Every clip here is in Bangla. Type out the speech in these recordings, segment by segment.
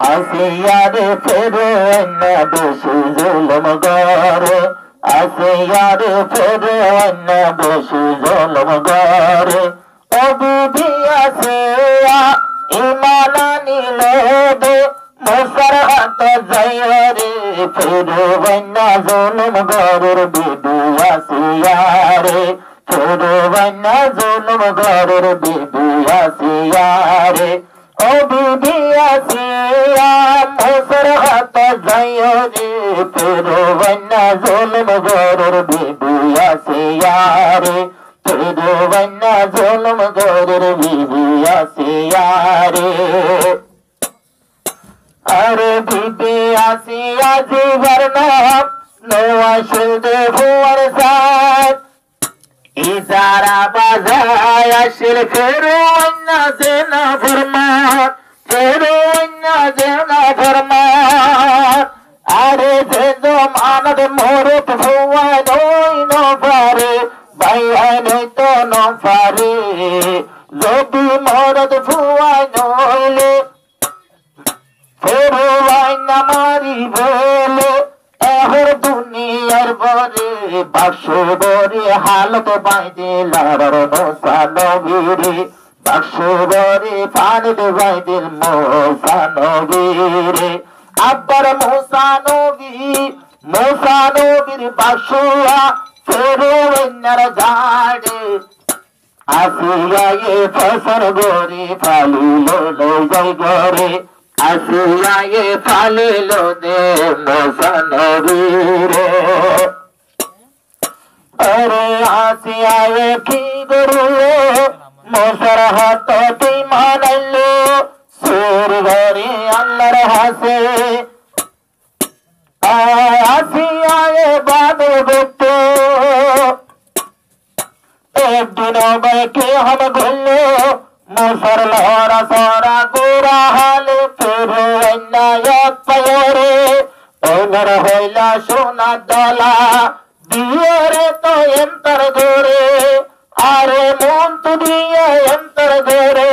আসিয়ারে ফেরে না বেশি জুলুম করে, আসিয়ারে ফেরে না বেশি জুলুম করে। ও বিবি আসিয়া ইমান আনিলে দে মুসার হাত যাইরে ফেরে না জুলুম গরের বিবি আসিয়ারে, ফেরে না জুলুম গরের বিবি আসিয়ারে। ও বিবি আসিয়া মুসার হাত যাইরে ফেরে না জুলুম গরের বিবি আসিয়ারে, ফেরে না জুলুম গরের বিবি আসিয়ারে। আরে বিবি আসিয়া জীবর নাম নওয়াজুদ্দ ভুয়ার সাথ ইজারা বাজায় আসিল ফেরোনা জেনা ফরমান, ফেরোনা জেনা ফরমান। আরে যে জমানত মোরত ভুয়া নই নফারে ভাইয়া নই তো নফারে, যদি মোরত ভুয়া নইলে ফেরোনা মারি বলে এহর দুনিয়ার বরে বাক্স বরে হালত বাইদে লারার মোসা নবীরে, বাক্স বরে ফানিদ বাইদের মোসা নবীরে। আব্বার মোসা নবী, মোসা নবীর বাক্সুয়া ফেরোনার গাড়ে আসিয়া এ ফসর গরে ফালিলো লই গরে, আসিয়া এ ফালিলো দে মোসা নবীরে। আরে আসিয়া এ কি গরুলো মোসার হাত তুই মানাইলো সুর ঘরে আল্লাহর হাসে। আসিয়া এ বাদে বেতো একদিন বাইকে হাম ঘুরলো মোসার লহরা সরা গোরা হালে ফেরে নায়ক পায়রে। ওমর হইলা সোনা দলা দিয়রে তো এন্তর ধরে, আরে মন তু দিয়ে এন্তর ধরে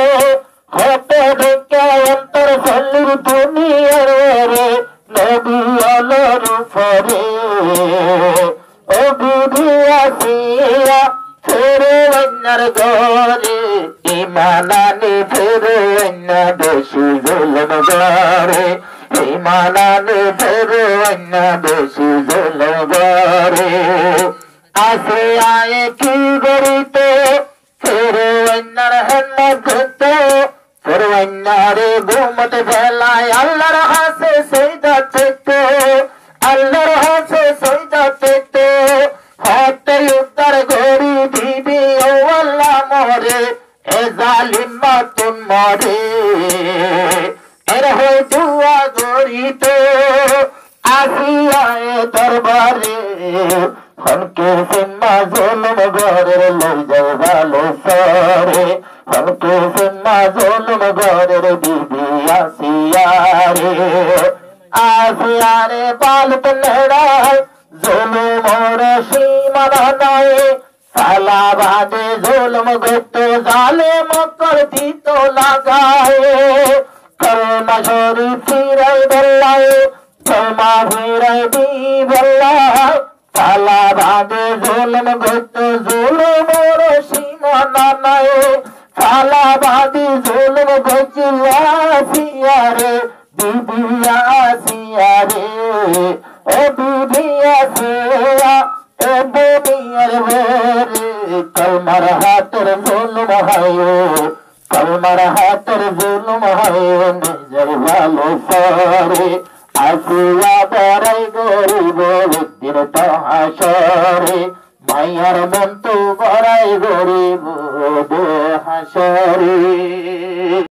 হতে দেখে এন্তর সল্লুর দুনিয়ার রে নবী আলোর ফরে। ও বিবি আসিয়া ফেরোনার ঘরে ইমানানি ফেরোনা বেশি জুলুম করে, ইমানানি ফেরোনা বেশি জুলুম করে। আসিয়া এ কি গরিতে ফেরোনার হেম্মত ঘুরতে, ফেরোনার ঘুমত ফেলায় আল্লাহর হাসে সইদা পেতে, আল্লাহর হাসে সইদা পেতে হতে উদ্ধার গরি বিবি ও আল্লাহ মরে এ জালিমা তুন মরে। এর হয়ে দুয়া গরিতে আসিয়া এ দরবারে হনকে সিম্মা জুলুম ঘরের লই যায় ভালো সরে, হনকে সিম্মা জুলুম ঘরের বিবি আসিয়ারে। আসিয়ারে পালত নেড়ায় জুলুমর সীমানা নাই, সালা বাদে জুলুম গত জালেম করতি তো লাগায়। কলমা শরীফ ফিরাই বেল্লায়, কলমা ফিরাই দি বেল্লায়, সালা বাদে জুলুম গত জুলুমর সীমানা নাই, সালা বাদে জুলুম গত আসিয়ারে বিবি আসিয়ারে। ও বিবি আসিয়া এ দুনিয়ার ভরে কলমার হাতের জুলুম হয়, কলমার হাতের জুলুম হয় নিজের ভালো সরে। আসিয়া বড়াই গরিব একদিন তো হাসরে, মাইয়ার মন তো বড়াই গরিব হাসরে।